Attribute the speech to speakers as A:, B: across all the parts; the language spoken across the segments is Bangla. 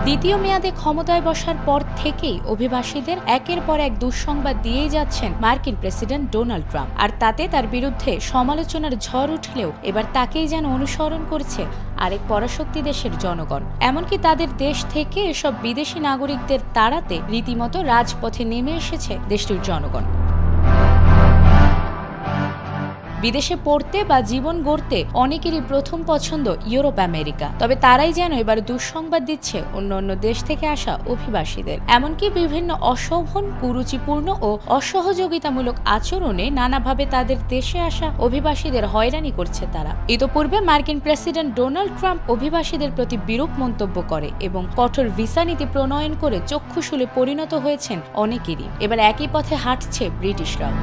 A: দ্বিতীয় মেয়াদে ক্ষমতায় বসার পর থেকেই অভিবাসীদের একের পর এক দুঃসংবাদ দিয়েই যাচ্ছেন মার্কিন প্রেসিডেন্ট ডোনাল্ড ট্রাম্প। আর তাতে তার বিরুদ্ধে সমালোচনার ঝড় উঠলেও এবার তাকেই যেন অনুসরণ করছে আরেক পরাশক্তি দেশের জনগণ। এমনকি তাদের দেশ থেকে এসব বিদেশি নাগরিকদের তাড়াতে রীতিমতো রাজপথে নেমে এসেছে দেশটির জনগণ। বিদেশে পড়তে বা জীবন গড়তে অনেকেরই প্রথম পছন্দ ইউরোপ আমেরিকা, তবে তারাই যেন এবার দুঃসংবাদ দিচ্ছে অন্য অন্য দেশ থেকে আসা অভিবাসীদের। এমনকি বিভিন্ন অশোভন, কুরুচিপূর্ণ ও অসহযোগিতামূলক আচরণে নানাভাবে তাদের দেশে আসা অভিবাসীদের হয়রানি করছে তারা। ইতোপূর্বে মার্কিন প্রেসিডেন্ট ডোনাল্ড ট্রাম্প অভিবাসীদের প্রতি বিরূপ মন্তব্য করে এবং কঠোর ভিসা নীতি প্রণয়ন করে চক্ষুশূলে পরিণত হয়েছেন অনেকেরই। এবার একই পথে হাঁটছে ব্রিটিশরাও।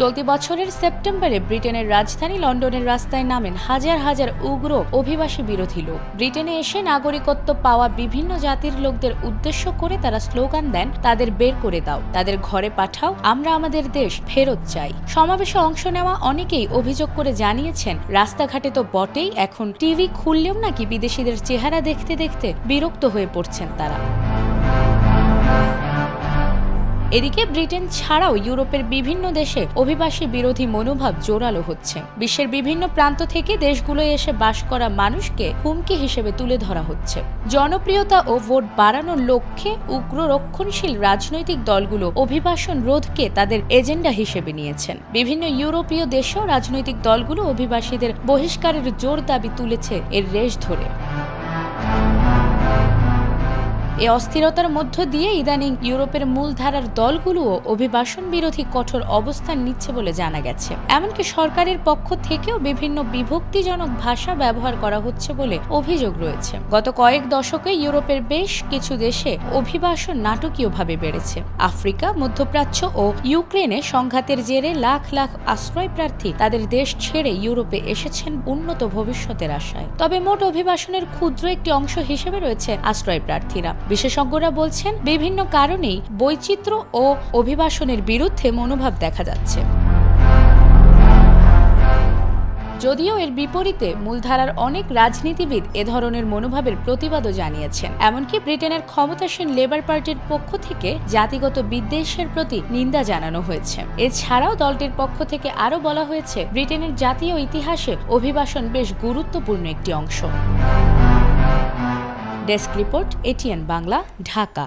A: চলতি বছরের সেপ্টেম্বরে ব্রিটেনের রাজধানী লন্ডনের রাস্তায় নামেন হাজার হাজার উগ্র অভিবাসী বিরোধী লোক। ব্রিটেনে এসে নাগরিকত্ব পাওয়া বিভিন্ন জাতির লোকদের উদ্দেশ্য করে তারা স্লোগান দেন, তাদের বের করে দাও, তাদের ঘরে পাঠাও, আমরা আমাদের দেশ ফেরত চাই। সমাবেশে অংশ নেওয়া অনেকেই অভিযোগ করে জানিয়েছেন, রাস্তাঘাটে তো বটেই, এখন টিভি খুললেও নাকি বিদেশিদের চেহারা দেখতে দেখতে বিরক্ত হয়ে পড়ছেন তারা। এদিকে ব্রিটেন ছাড়াও ইউরোপের বিভিন্ন দেশে অভিবাসী বিরোধী মনোভাব জোরালো হচ্ছে। বিশ্বের বিভিন্ন প্রান্ত থেকে দেশগুলোয় এসে বাস করা মানুষকে হুমকি হিসেবে তুলে ধরা হচ্ছে। জনপ্রিয়তা ও ভোট বাড়ানোর লক্ষ্যে উগ্র রক্ষণশীল রাজনৈতিক দলগুলো অভিবাসন রোধকে তাদের এজেন্ডা হিসেবে নিয়েছেন। বিভিন্ন ইউরোপীয় দেশেও রাজনৈতিক দলগুলো অভিবাসীদের বহিষ্কারের জোর দাবি তুলেছে এর রেশ ধরে। এ অস্থিরতার মধ্য দিয়ে ইদানিং ইউরোপের মূলধারার দলগুলোও অভিবাসন বিরোধী কঠোর অবস্থান নিচ্ছে বলে জানা গেছে। এমনকি সরকারের পক্ষ থেকেও বিভিন্ন বিভক্তিজনক ভাষা ব্যবহার করা হচ্ছে বলে অভিযোগ রয়েছে। গত কয়েক দশকে ইউরোপের বেশ কিছু দেশে অভিবাসন নাটকীয়ভাবে বেড়েছে। আফ্রিকা, মধ্যপ্রাচ্য ও ইউক্রেনে সংঘাতের জেরে লাখ লাখ আশ্রয় প্রার্থী তাদের দেশ ছেড়ে ইউরোপে এসেছেন উন্নত ভবিষ্যতের আশায়। তবে মোট অভিবাসনের ক্ষুদ্র একটি অংশ হিসেবে রয়েছে আশ্রয় প্রার্থীরা। বিশেষজ্ঞরা বলছেন, বিভিন্ন কারণেই বৈচিত্র্য ও অভিবাসনের বিরুদ্ধে মনোভাব দেখা যাচ্ছে। যদিও এর বিপরীতে মূলধারার অনেক রাজনীতিবিদ এ ধরনের মনোভাবের প্রতিবাদও জানিয়েছেন। এমনকি ব্রিটেনের ক্ষমতাসীন লেবার পার্টির পক্ষ থেকে জাতিগত বিদ্বেষের প্রতি নিন্দা জানানো হয়েছে। এছাড়াও দলটির পক্ষ থেকে আরও বলা হয়েছে, ব্রিটেনের জাতীয় ইতিহাসে অভিবাসন বেশ গুরুত্বপূর্ণ একটি অংশ। Desk report, ATN Bangla, Dhaka.